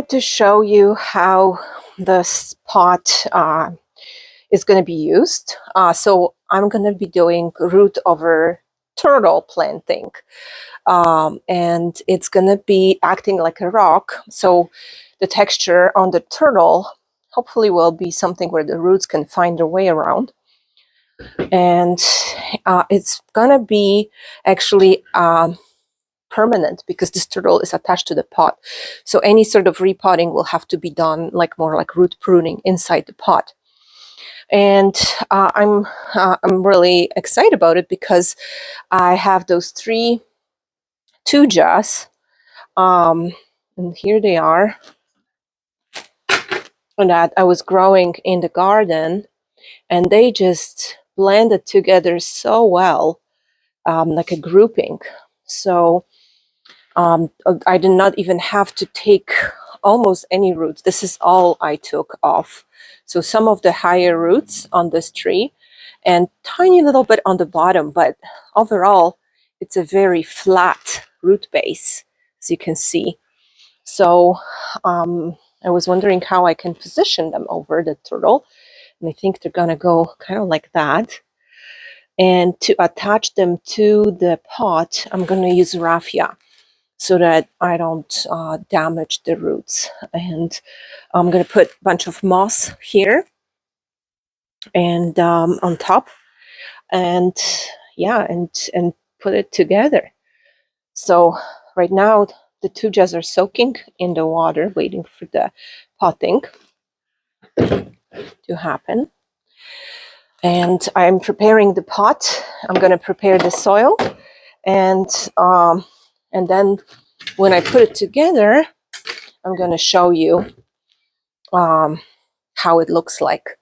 wanted to show you how this pot is going to be used. So I'm going to be doing root over turtle planting. And it's going to be acting like a rock. So the texture on the turtle hopefully will be something where the roots can find their way around. And it's going to be actually permanent because this turtle is attached to the pot. So any sort of repotting will have to be done more like root pruning inside the pot. And I'm really excited about it because I have those 3 Thujas, and here they are, that I was growing in the garden, and they just blended together so well, like a grouping. So I did not even have to take almost any roots. This is all I took off. So some of the higher roots on this tree and tiny little bit on the bottom, but overall it's a very flat root base, as you can see. So I was wondering how I can position them over the turtle, and I think they're gonna go kind of like that. And to attach them to the pot, I'm gonna use raffia so that I don't damage the roots. And I'm going to put a bunch of moss here and on top, and yeah, and put it together. So right now the Thujas are soaking in the water, waiting for the potting to happen. And I'm preparing the pot. I'm going to prepare the soil, and then when I put it together, I'm going to show you how it looks like,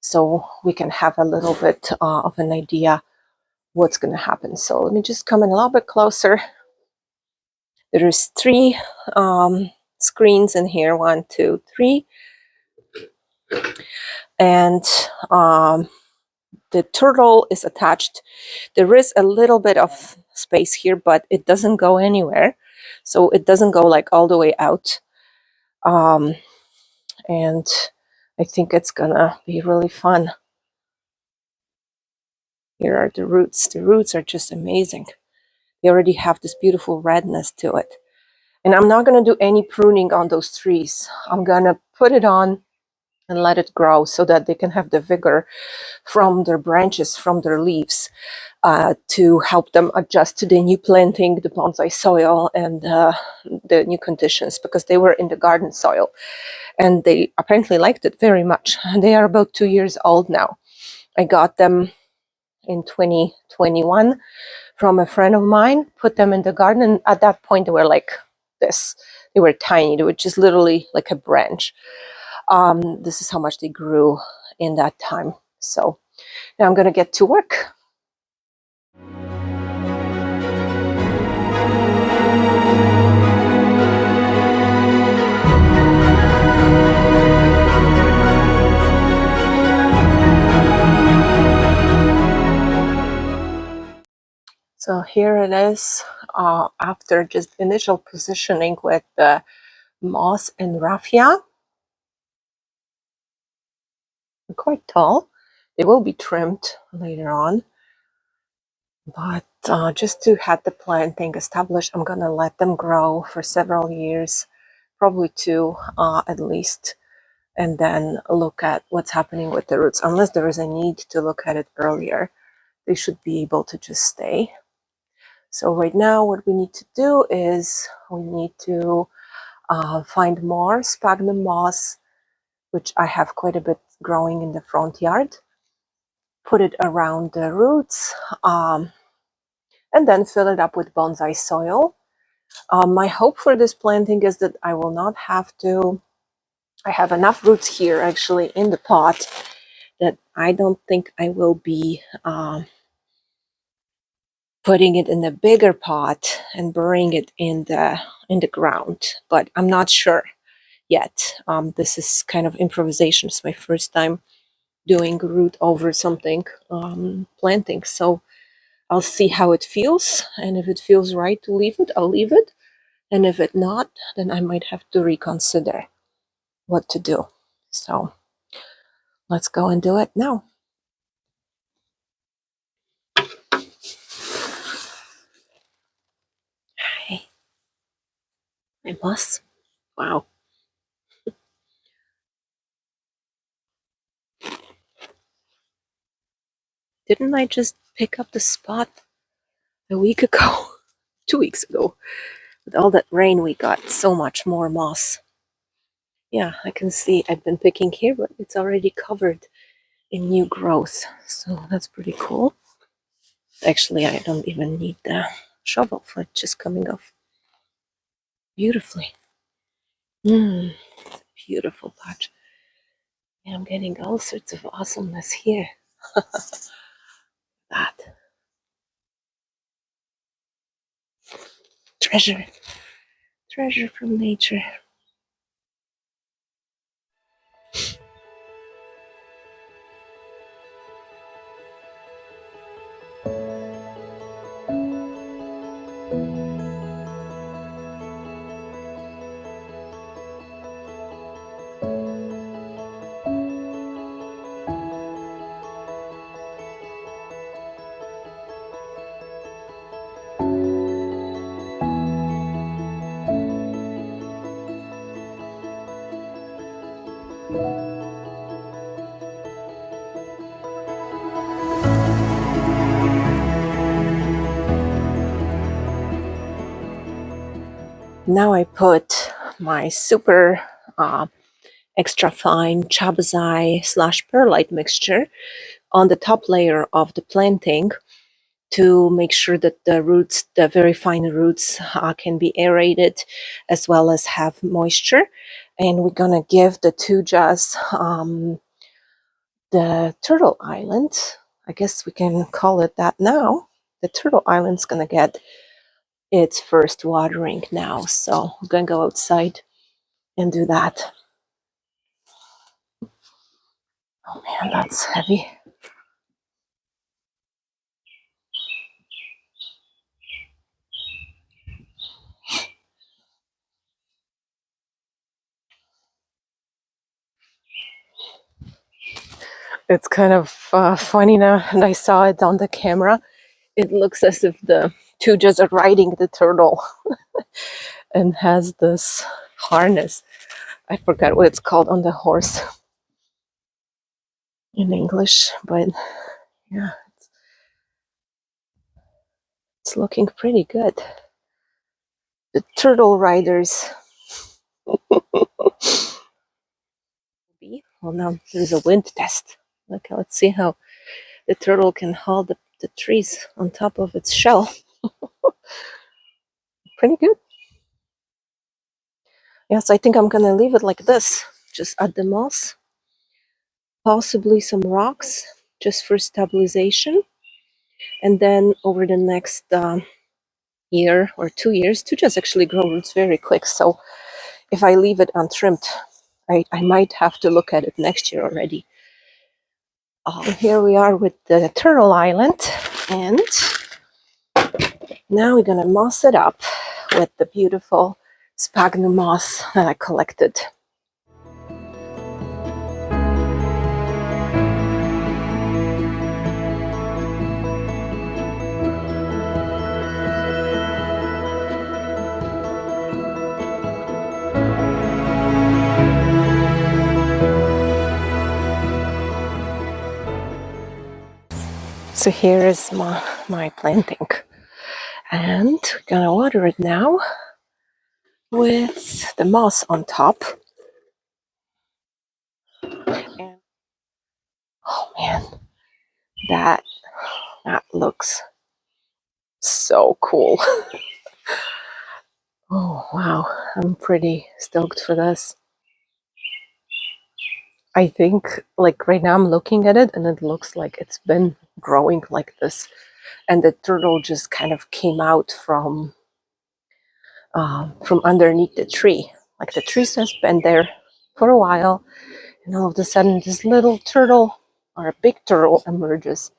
so we can have a little bit of an idea what's going to happen. So let me just come in a little bit closer. There's 3 screens in here, 1, 2, 3, and the turtle is attached. There is a little bit of space here, but it doesn't go anywhere, so it doesn't go like all the way out. And I think it's gonna be really fun. Here are the roots. The roots are just amazing. They already have this beautiful redness to it. And I'm not gonna do any pruning on those trees. I'm gonna put it on and let it grow so that they can have the vigor from their branches, from their leaves, to help them adjust to the new planting, the bonsai soil, and the new conditions, because they were in the garden soil and they apparently liked it very much. They are about 2 years old now. I got them in 2021 from a friend of mine, put them in the garden, and at that point they were like this. They were tiny. They were just literally like a branch. This is how much they grew in that time. So now I'm going to get to work. So here it is, after just initial positioning with the moss and raffia. They're quite tall. They will be trimmed later on. But just to have the planting established, I'm going to let them grow for several years, probably 2 at least, and then look at what's happening with the roots. Unless there is a need to look at it earlier, they should be able to just stay. So right now what we need to do is we need to find more sphagnum moss, which I have quite a bit growing in the front yard, put it around the roots, and then fill it up with bonsai soil. My hope for this planting is that I will not have to, I have enough roots here actually in the pot that I don't think I will be putting it in a bigger pot and burying it in the ground, but I'm not sure yet. This is kind of improvisation. It's my first time doing root over something, planting, so I'll see how it feels, and if it feels right to leave it, I'll leave it. And if it not, then I might have to reconsider what to do. So let's go and do it now. Hey, my moss. Wow. Didn't I just pick up the spot a week ago? 2 weeks ago. With all that rain we got, so much more moss. Yeah, I can see I've been picking here, but it's already covered in new growth. So that's pretty cool. Actually, I don't even need the shovel for it just coming off beautifully. Beautiful patch. Yeah, I'm getting all sorts of awesomeness here. That treasure, treasure from nature. Now I put my super extra fine chabazai / perlite mixture on the top layer of the planting to make sure that the roots, the very fine roots, can be aerated as well as have moisture. And we're gonna give the Thujas the Turtle Island. I guess we can call it that now. The Turtle Island's gonna get its first watering now, so I'm gonna go outside and do that. Oh man, that's heavy. It's kind of funny now, and I saw it on the camera. It looks as if the Thujas are riding the turtle and has this harness. I forgot what it's called on the horse in English, but yeah, it's looking pretty good. The turtle riders. Well, now there's a wind test. Okay, let's see how the turtle can haul the trees on top of its shell. Pretty good. Yes, I think I'm gonna leave it like this. Just add the moss, possibly some rocks, just for stabilization. And then over the next year or 2 years, Thujas actually grow roots very quick. So if I leave it untrimmed, I might have to look at it next year already. Here we are with the Turtle Island, and now we're gonna moss it up with the beautiful sphagnum moss that I collected. So here is my planting, and we're gonna water it now with the moss on top. And oh man, that looks so cool. Oh wow, I'm pretty stoked for this. I think like right now I'm looking at it and it looks like it's been growing like this, and the turtle just kind of came out from underneath the tree. Like the tree has been there for a while, and all of a sudden this little turtle or a big turtle emerges.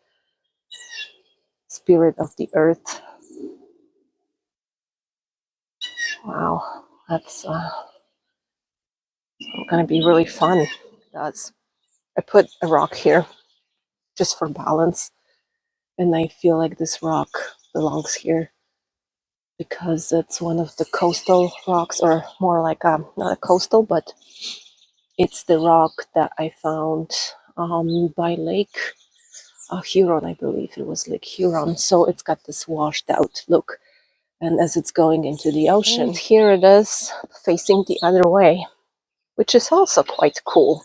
Spirit of the earth. Wow, that's gonna be really fun. That's I put a rock here just for balance, and I feel like this rock belongs here because it's one of the coastal rocks, or more like not a coastal, but it's the rock that I found by Lake Huron, I believe it was Lake Huron. So it's got this washed out look, and as it's going into the ocean, and here it is facing the other way, which is also quite cool,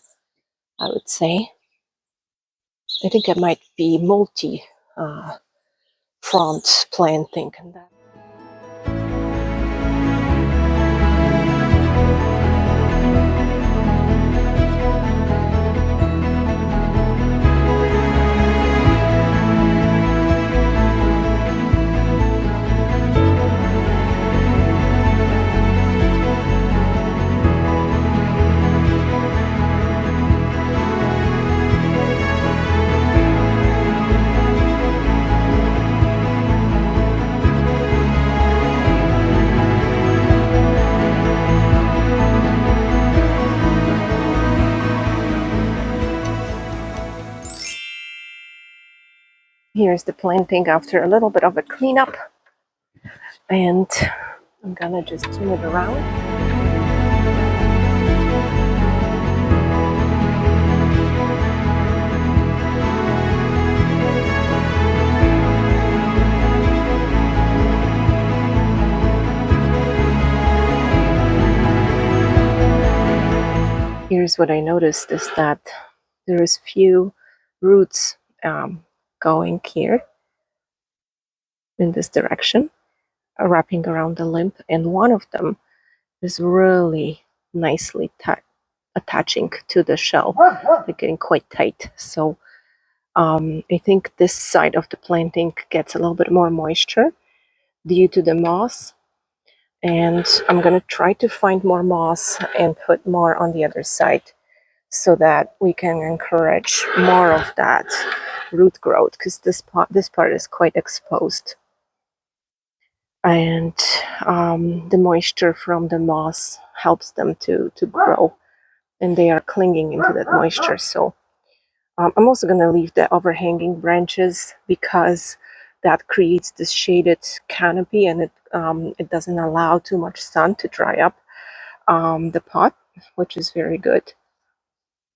I would say. I think it might be multi front planting. And that. Here's the planting after a little bit of a cleanup, and I'm gonna just turn it around. Here's what I noticed is that there is few roots going here in this direction, wrapping around the limb, and one of them is really nicely attaching to the shell. They're getting quite tight. So I think this side of the planting gets a little bit more moisture due to the moss. And I'm going to try to find more moss and put more on the other side so that we can encourage more of that root growth, because this part is quite exposed. And the moisture from the moss helps them to grow, and they are clinging into that moisture. So I'm also going to leave the overhanging branches because that creates this shaded canopy, and it doesn't allow too much sun to dry up the pot, which is very good.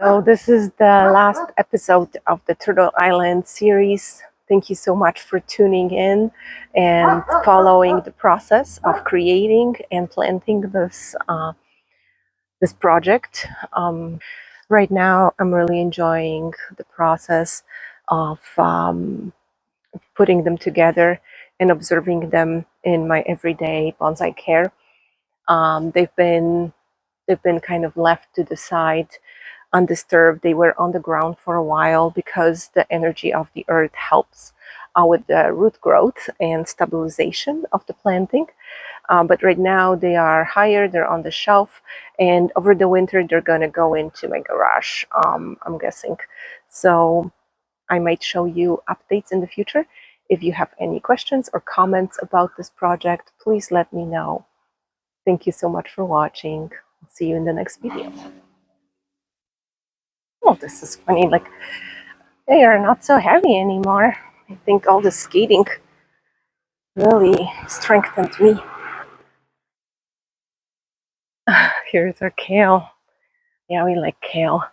So this is the last episode of the Turtle Island series. Thank you so much for tuning in and following the process of creating and planting this project. Right now, I'm really enjoying the process of putting them together and observing them in my everyday bonsai care. They've been kind of left to the side, undisturbed. They were on the ground for a while because the energy of the earth helps with the root growth and stabilization of the planting. But right now they are higher, they're on the shelf, and over the winter they're going to go into my garage, I'm guessing. So I might show you updates in the future. If you have any questions or comments about this project, please let me know. Thank you so much for watching. See you in the next video. Oh, this is funny. Like, they are not so heavy anymore. I think all the skating really strengthened me. Here's our kale. Yeah, we like kale.